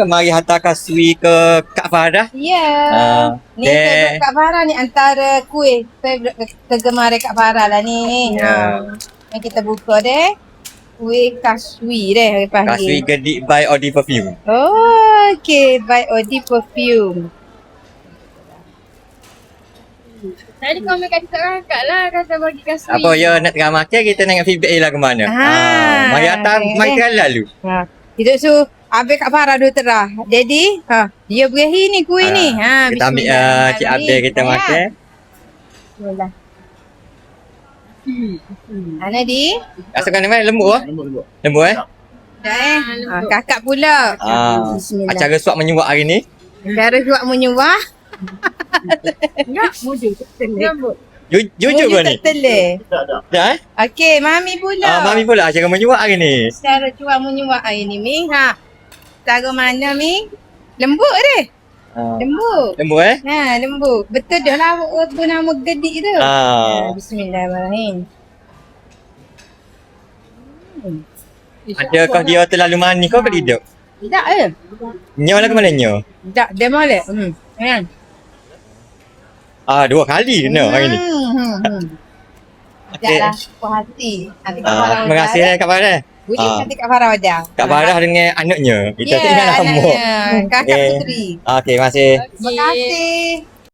Mari hantar kasui ke Kak Farah. Ya. Ni Okay. favourite Kak Farah ni antara kuih favourite kegemaran Kak Farah lah ni. Yang kita buka deh. Kuih kasui deh panggil. Kasui gedik by Odi Perfume. Oh, okay. By Odi Perfume. Tadi komen kat kakak lah kata bagi kasui. Apa ya nak tengah makan kita tengok feedback lah ke mana. Mari hantar mari lalu. Kita suruh habis Kak Farah dulu terah. Jadi, dia berahi ni kuih ni. Kita ambil Cik Abel kita makan. Bismillah. Nadi? Rasakan mana lembut ah? Lembut. Lembut Dah kakak pula. Bismillah. Acara suap menyuap hari ni. Cara suap menyuah. Enggak, mujur. Rambut. Jujur ke ni? Tak telur. Dah Okey, Mami pula. Mami pula acara menyuap hari ni. Cara suap menyuap hari ni, Mi. Cara mana, Mi? Lembut deh. Lembut. Lembut Lembut. Betul dah lah apa nama gedik tu. Bismillahirrahmanirrahim. Adakah dia terlalu manis kau ke tidak? Tak Nyo lah ke mana nyo? Tak, dia molek. Kan? 2 kali kena hari ni. Tak lah, puas hati. Nanti Kak Farah Terima kasih Kak Farah. Boleh nanti Kak Farah wajar. Kak Farah dengan anaknya. Kita ingat nama. Kakak puteri. Okey, terima kasih. Terima kasih.